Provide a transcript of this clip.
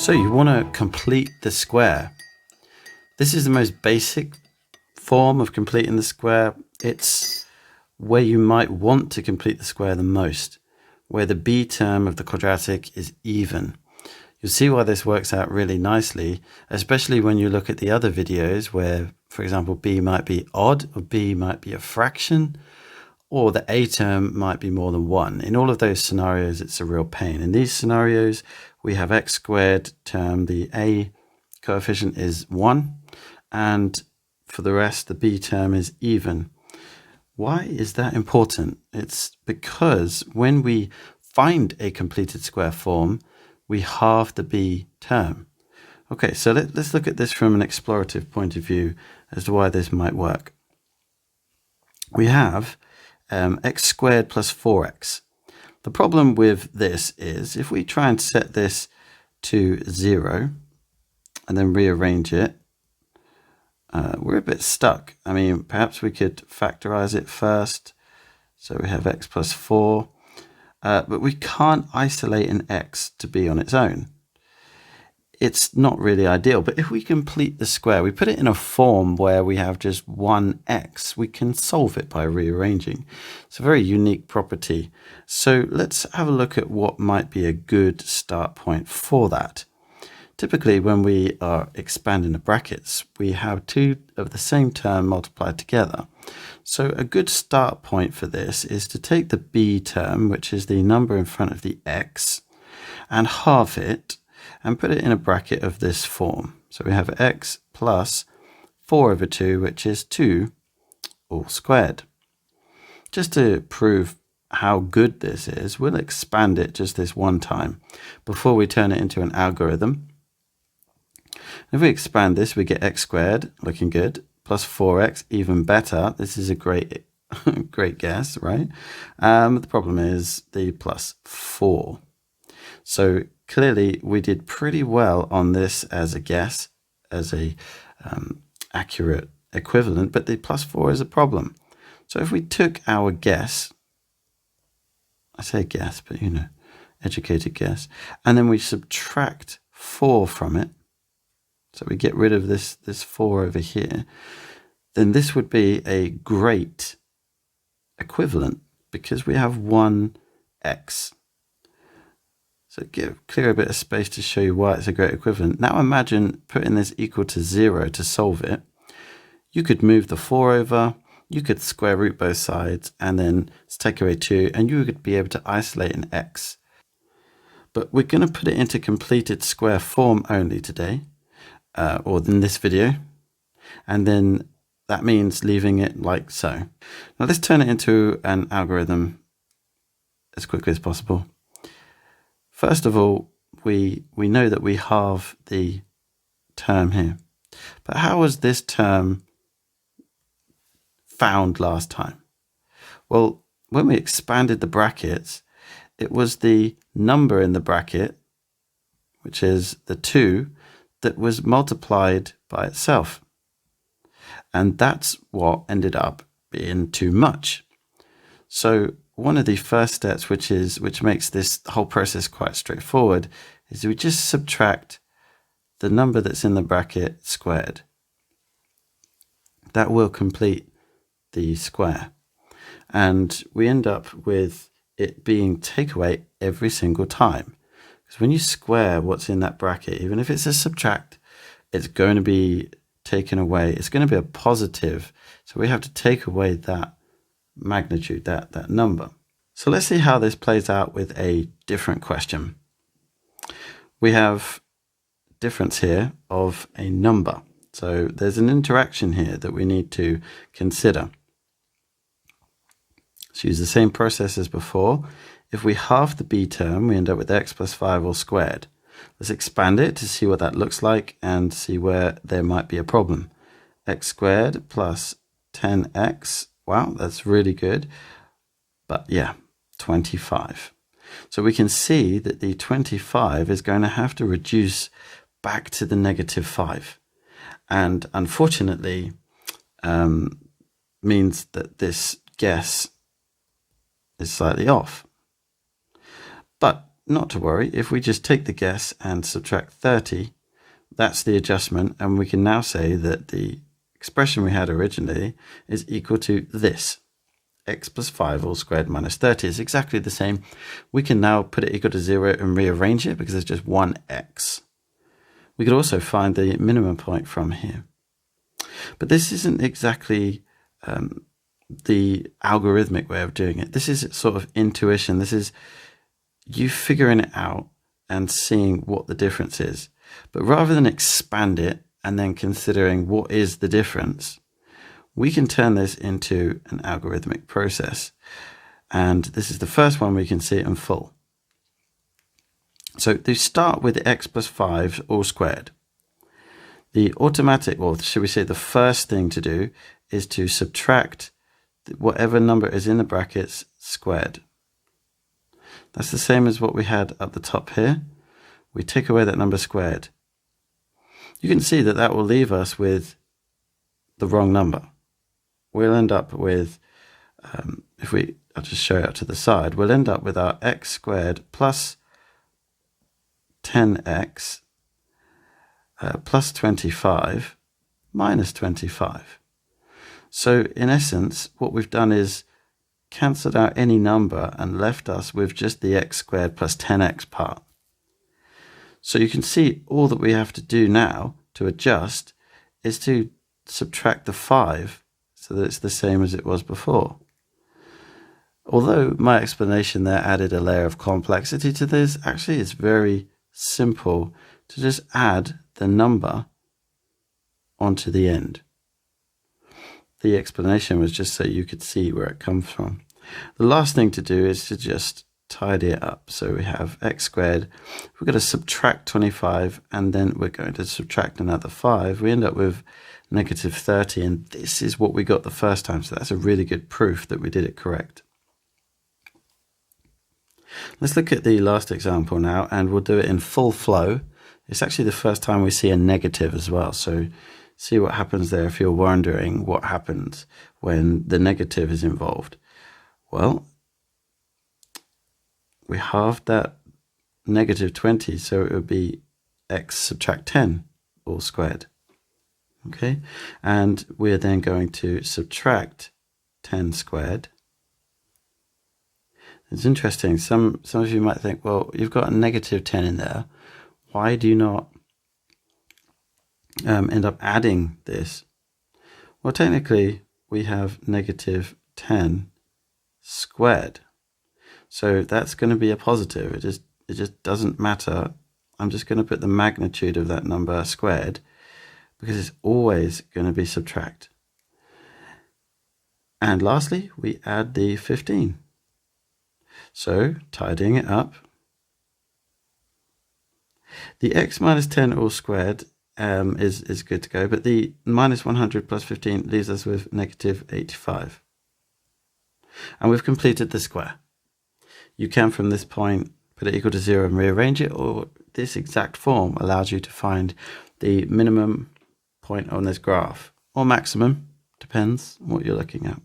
So you want to complete the square. This is the most basic form of completing the square. It's where you might want to complete the square the most, where the b term of the quadratic is even. You'll see why this works out really nicely, especially when you look at the other videos where, for example, b might be odd, or b might be a fraction, or the a term might be more than 1. In all of those scenarios, it's a real pain. In these scenarios, we have x squared term, the a coefficient is 1, and for the rest, the b term is even. Why is that important? It's because when we find a completed square form, we halve the b term. Okay, so let's look at this from an explorative point of view as to why this might work. We have x squared plus 4x. The problem with this is if we try and set this to 0 and then rearrange it, we're a bit stuck. I mean, perhaps we could factorize it first. So we have x plus 4, but we can't isolate an x to be on its own. It's not really ideal, but if we complete the square, we put it in a form where we have just one x, we can solve it by rearranging. It's a very unique property. So let's have a look at what might be a good start point for that. Typically, when we are expanding the brackets, we have two of the same term multiplied together. So a good start point for this is to take the b term, which is the number in front of the x, and halve it, and put it in a bracket of this form. So we have x plus 4 over 2, which is 2 all squared. Just to prove how good this is, we'll expand it just this one time before we turn it into an algorithm. If we expand this, we get x squared, looking good, plus 4x, even better. This is a great guess, right? The problem is the plus 4. So clearly we did pretty well on this as a guess, as a accurate equivalent, but the plus 4 is a problem. So if we took our guess, I say guess, but you know, educated guess, and then we subtract 4 from it, so we get rid of this 4 over here, then this would be a great equivalent because we have one x. So clear a bit of space to show you why it's a great equivalent. Now imagine putting this equal to 0 to solve it. You could move the 4 over, you could square root both sides, and then take away 2, and you would be able to isolate an x. But we're going to put it into completed square form only today, or in this video, and then that means leaving it like so. Now let's turn it into an algorithm as quickly as possible. First of all, we know that we halve the term here. But how was this term found last time? Well, when we expanded the brackets, it was the number in the bracket, which is the 2, that was multiplied by itself. And that's what ended up being too much. So one of the first steps, which makes this whole process quite straightforward, is we just subtract the number that's in the bracket squared. That will complete the square. And we end up with it being takeaway every single time. Because when you square what's in that bracket, even if it's a subtract, it's going to be taken away. It's going to be a positive. So we have to take away that magnitude, that number. So let's see how this plays out with a different question. We have difference here of a number. So there's an interaction here that we need to consider. Let's use the same process as before. If we halve the b term, we end up with x plus 5 all squared. Let's expand it to see what that looks like and see where there might be a problem. X squared plus 10x. Wow, that's really good. But yeah, 25. So we can see that the 25 is going to have to reduce back to the negative 5. And unfortunately, means that this guess is slightly off. But not to worry, if we just take the guess and subtract 30, that's the adjustment, and we can now say that the expression we had originally is equal to this. X plus 5 all squared minus 30 is exactly the same. We can now put it equal to 0 and rearrange it because there's just one x. We could also find the minimum point from here. But this isn't exactly the algorithmic way of doing it. This is sort of intuition. This is you figuring it out and seeing what the difference is. But rather than expand it and then considering what is the difference, we can turn this into an algorithmic process. And this is the first one we can see it in full. So they start with x plus 5 all squared. The automatic, or should we say the first thing to do, is to subtract whatever number is in the brackets squared. That's the same as what we had up the top here. We take away that number squared. You can see that that will leave us with the wrong number. We'll end up with, I'll just show it out to the side, we'll end up with our x squared plus 10x plus 25 minus 25. So in essence, what we've done is cancelled out any number and left us with just the x squared plus 10x part. So you can see all that we have to do now to adjust is to subtract the 5 so that it's the same as it was before. Although my explanation there added a layer of complexity to this, actually it's very simple to just add the number onto the end. The explanation was just so you could see where it comes from. The last thing to do is to just tidy it up. So we have x squared, we're going to subtract 25, and then we're going to subtract another 5. We end up with negative 30, and this is what we got the first time. So that's a really good proof that we did it correct. Let's look at the last example now, and we'll do it in full flow. It's actually the first time we see a negative as well. So see what happens there if you're wondering what happens when the negative is involved. Well, we halved that negative 20, so it would be x subtract 10 all squared. Okay, and we're then going to subtract 10 squared. It's interesting, some of you might think, well, you've got a negative 10 in there. Why do you not end up adding this? Well, technically, we have negative 10 squared. So that's going to be a positive. It just doesn't matter. I'm just going to put the magnitude of that number squared because it's always going to be subtract. And lastly, we add the 15. So tidying it up, the x minus 10 all squared is good to go, but the minus 100 plus 15 leaves us with negative 85. And we've completed the square. You can, from this point, put it equal to 0 and rearrange it, or this exact form allows you to find the minimum point on this graph, or maximum, depends on what you're looking at.